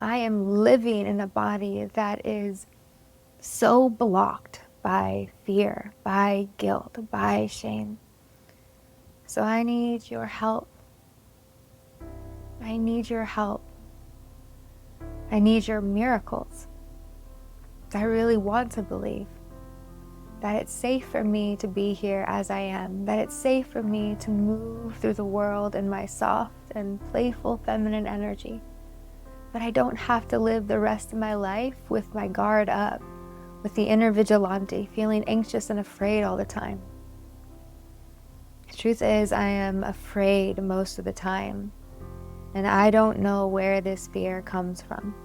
I am living in a body that is so blocked by fear, by guilt, by shame. So I need your help. I need your help. I need your miracles. I really want to believe that it's safe for me to be here as I am, that it's safe for me to move through the world in my soft and playful feminine energy, that I don't have to live the rest of my life with my guard up, with the inner vigilante, feeling anxious and afraid all the time. The truth is, I am afraid most of the time, and I don't know where this fear comes from.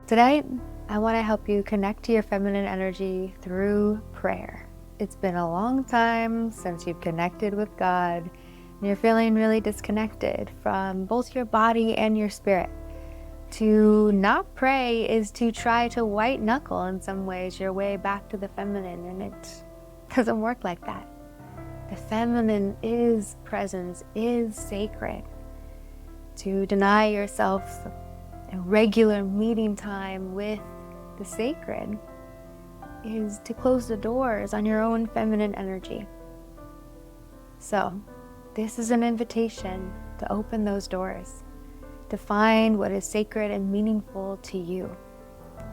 Today, I want to help you connect to your feminine energy through prayer. It's been a long time since you've connected with God, and you're feeling really disconnected from both your body and your spirit. To not pray is to try to white knuckle in some ways your way back to the feminine, and it doesn't work like that. The feminine is presence, is sacred. To deny yourself a regular meeting time with the sacred is to close the doors on your own feminine energy. So, this is an invitation to open those doors, to find what is sacred and meaningful to you.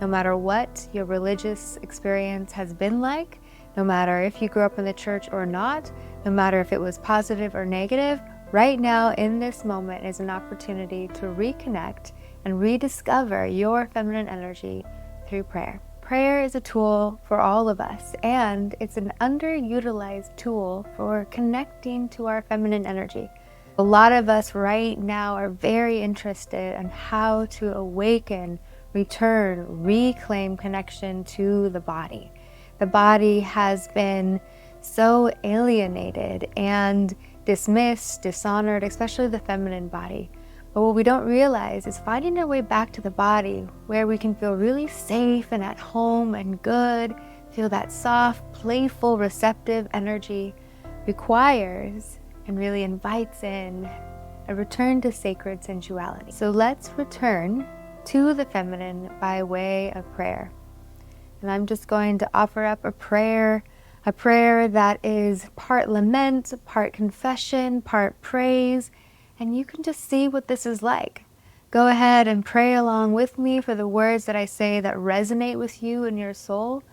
No matter what your religious experience has been like, no matter if you grew up in the church or not, no matter if it was positive or negative, right now in this moment is an opportunity to reconnect and rediscover your feminine energy through prayer. Prayer is a tool for all of us, and it's an underutilized tool for connecting to our feminine energy. A lot of us right now are very interested in how to awaken, return, reclaim connection to the body. The body has been so alienated and dismissed, dishonored, especially the feminine body. But what we don't realize is finding our way back to the body where we can feel really safe and at home and good, feel that soft, playful, receptive energy requires and really invites in a return to sacred sensuality. So let's return to the feminine by way of prayer. And I'm just going to offer up a prayer that is part lament, part confession, part praise, and you can just see what this is like. Go ahead and pray along with me for the words that I say that resonate with you in your soul,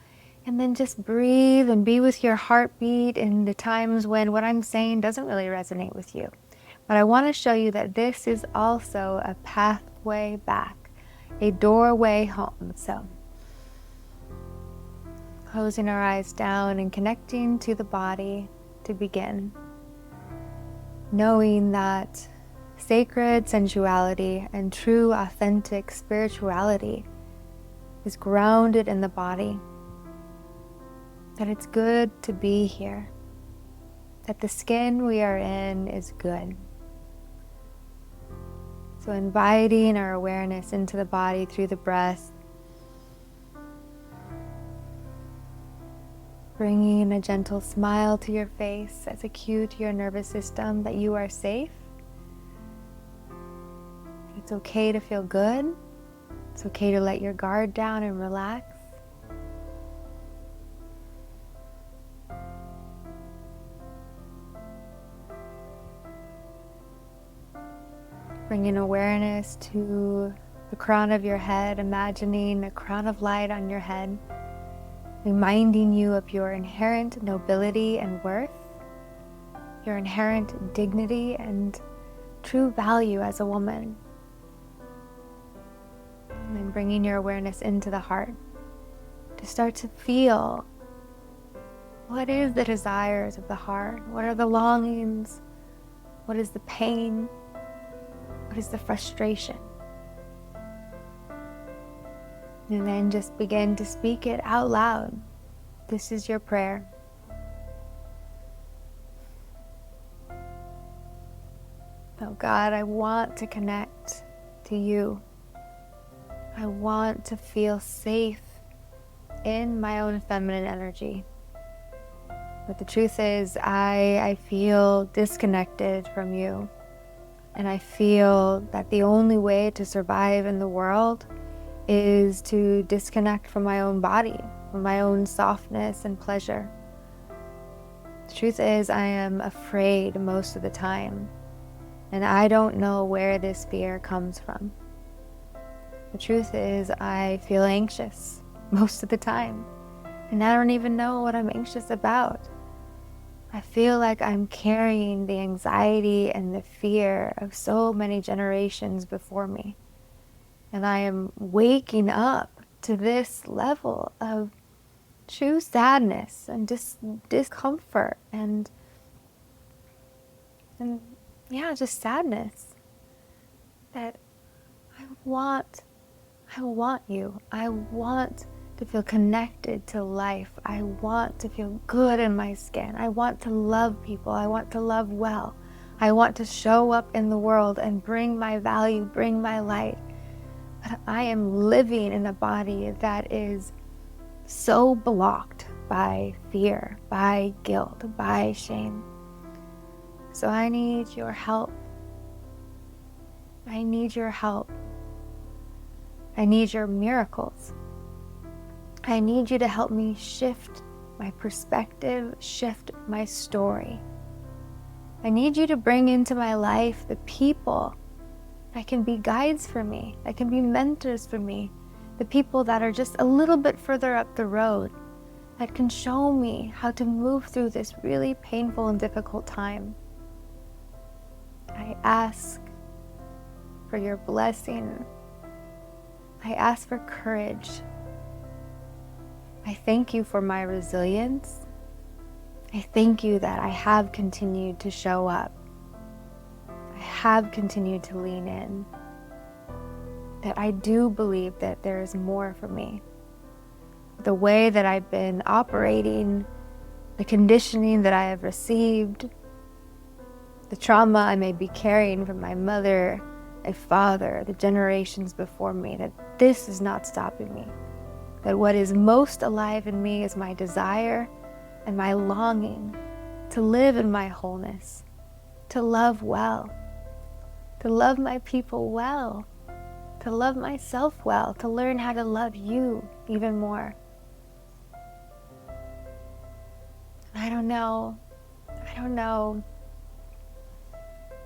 and then just breathe and be with your heartbeat in the times when what I'm saying doesn't really resonate with you. But I want to show you that this is also a pathway back, a doorway home. So, closing our eyes down and connecting to the body to begin. Knowing that sacred sensuality and true authentic spirituality is grounded in the body. That it's good to be here. That the skin we are in is good. So inviting our awareness into the body through the breath, bringing a gentle smile to your face as a cue to your nervous system that you are safe. It's okay to feel good. It's okay to let your guard down and relax. Bringing awareness to the crown of your head, imagining a crown of light on your head, reminding you of your inherent nobility and worth, your inherent dignity and true value as a woman. And then bringing your awareness into the heart to start to feel what is the desires of the heart, what are the longings, what is the pain, what is the frustration. And then just begin to speak it out loud. This is your prayer. Oh God, I want to connect to you. I want to feel safe in my own feminine energy. But the truth is, I feel disconnected from you. And I feel that the only way to survive in the world is to disconnect from my own body, from my own softness and pleasure. The truth is, I am afraid most of the time, and I don't know where this fear comes from. The truth is, I feel anxious most of the time, and I don't even know what I'm anxious about. I feel like I'm carrying the anxiety and the fear of so many generations before me. And I am waking up to this level of true sadness and discomfort and yeah, just sadness. That I want you. I want to feel connected to life. I want to feel good in my skin. I want to love people. I want to love well. I want to show up in the world and bring my value, bring my light. But I am living in a body that is so blocked by fear, by guilt, by shame. So I need your help. I need your help. I need your miracles. I need you to help me shift my perspective, shift my story. I need you to bring into my life the people that can be guides for me, that can be mentors for me, the people that are just a little bit further up the road, that can show me how to move through this really painful and difficult time. I ask for your blessing. I ask for courage. I thank you for my resilience. I thank you that I have continued to show up. I have continued to lean in. That I do believe that there is more for me. The way that I've been operating, the conditioning that I have received, the trauma I may be carrying from my mother, my father, the generations before me, that this is not stopping me. That what is most alive in me is my desire and my longing to live in my wholeness, to love well, to love my people well, to love myself well, to learn how to love you even more. I don't know.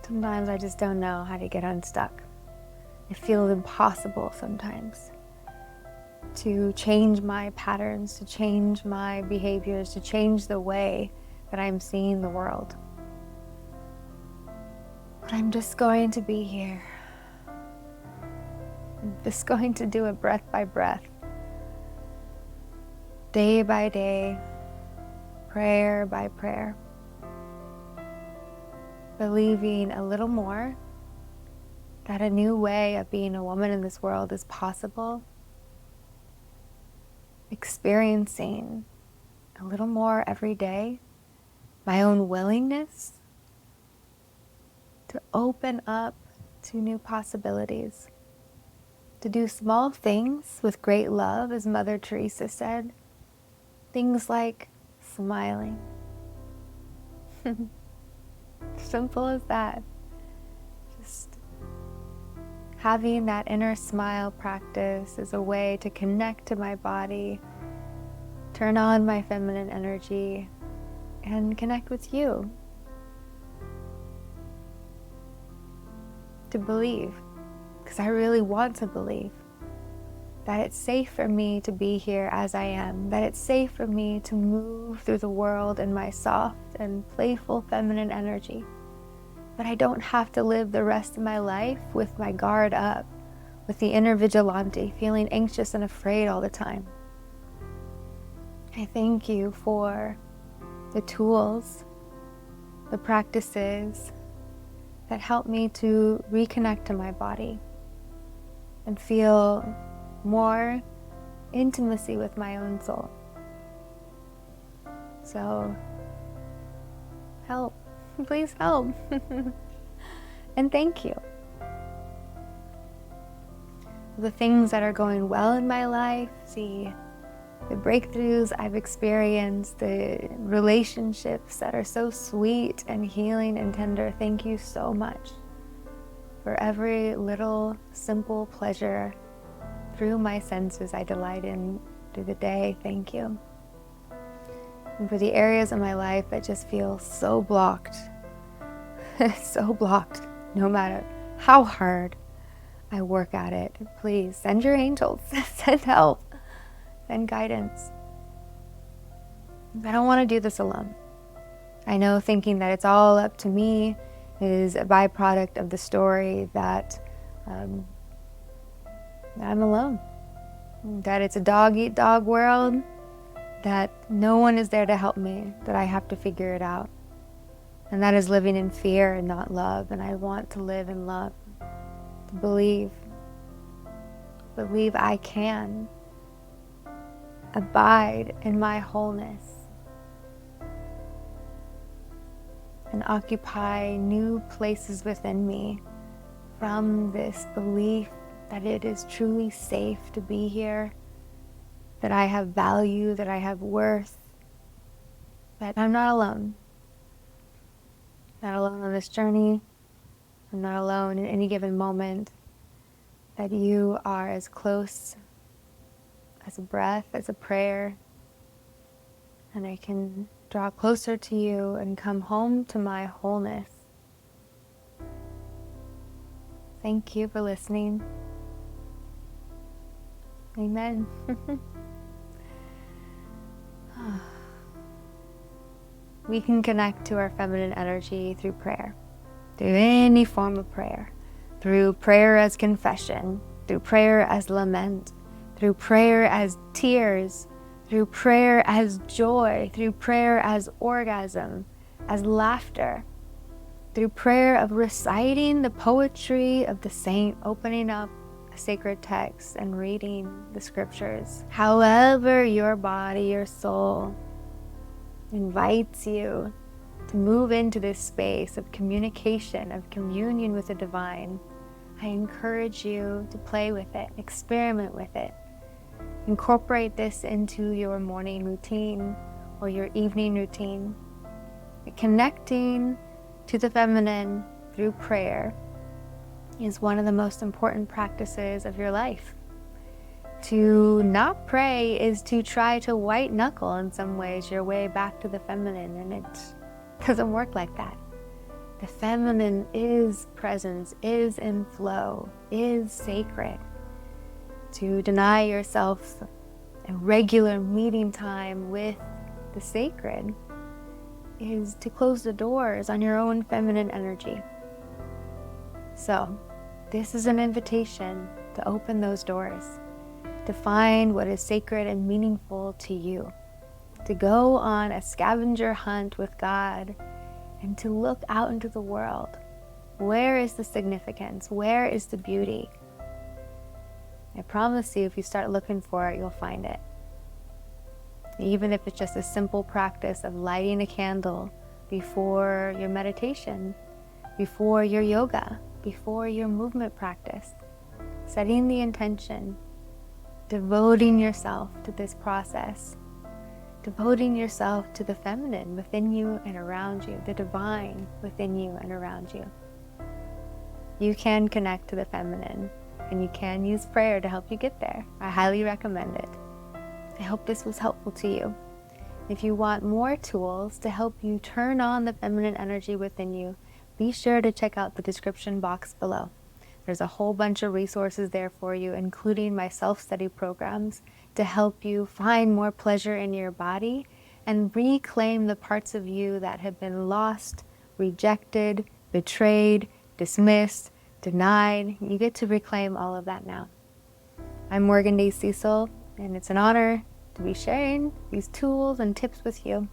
Sometimes I just don't know how to get unstuck. It feels impossible sometimes to change my patterns, to change my behaviors, to change the way that I'm seeing the world. But I'm just going to be here. I'm just going to do it breath by breath, day by day, prayer by prayer, believing a little more that a new way of being a woman in this world is possible, experiencing a little more every day, my own willingness to open up to new possibilities, to do small things with great love, as Mother Teresa said, things like smiling. Simple as that. Just having that inner smile practice is a way to connect to my body, turn on my feminine energy, and connect with you. To believe, because I really want to believe that it's safe for me to be here as I am, that it's safe for me to move through the world in my soft and playful feminine energy, that I don't have to live the rest of my life with my guard up, with the inner vigilante, feeling anxious and afraid all the time. I thank you for the tools, the practices that help me to reconnect to my body and feel more intimacy with my own soul. So, help. Please help. And thank you. The things that are going well in my life, the breakthroughs I've experienced, the relationships that are so sweet and healing and tender, thank you so much. For every little simple pleasure through my senses I delight in through the day, thank you. And for the areas of my life that just feel so blocked, so blocked, no matter how hard I work at it, please send your angels, send help, send guidance. I don't want to do this alone. I know thinking that it's all up to me is a byproduct of the story that I'm alone, that it's a dog-eat-dog world, that no one is there to help me, that I have to figure it out. And that is living in fear and not love. And I want to live in love, to believe I can abide in my wholeness and occupy new places within me from this belief that it is truly safe to be here, that I have value, that I have worth, that I'm not alone. Not alone on this journey. I'm not alone in any given moment. That you are as close as a breath, as a prayer. And I can draw closer to you and come home to my wholeness. Thank you for listening. Amen. We can connect to our feminine energy through prayer, through any form of prayer, through prayer as confession, through prayer as lament, through prayer as tears, through prayer as joy, through prayer as orgasm, as laughter, through prayer of reciting the poetry of the saint, opening up a sacred text and reading the scriptures. However your body, your soul invites you to move into this space of communication, of communion with the divine, I encourage you to play with it, experiment with it. Incorporate this into your morning routine or your evening routine. Connecting to the feminine through prayer is one of the most important practices of your life. To not pray is to try to white knuckle in some ways your way back to the feminine, and it doesn't work like that. The feminine is presence, is in flow, is sacred. To deny yourself a regular meeting time with the sacred is to close the doors on your own feminine energy. So, this is an invitation to open those doors, to find what is sacred and meaningful to you, to go on a scavenger hunt with God, and to look out into the world. Where is the significance? Where is the beauty? I promise you, if you start looking for it, you'll find it. Even if it's just a simple practice of lighting a candle before your meditation, before your yoga, before your movement practice, setting the intention, devoting yourself to this process, devoting yourself to the feminine within you and around you, the divine within you and around you. You can connect to the feminine, and you can use prayer to help you get there. I highly recommend it. I hope this was helpful to you. If you want more tools to help you turn on the feminine energy within you, be sure to check out the description box below. There's a whole bunch of resources there for you, including my self-study programs to help you find more pleasure in your body and reclaim the parts of you that have been lost, rejected, betrayed, dismissed, denied. You get to reclaim all of that now. I'm Morgan Day Cecil, and it's an honor to be sharing these tools and tips with you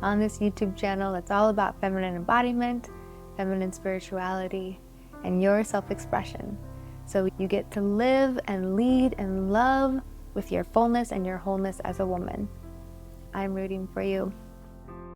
on this YouTube channel that's all about feminine embodiment, feminine spirituality, and your self-expression. So you get to live and lead and love with your fullness and your wholeness as a woman. I'm rooting for you.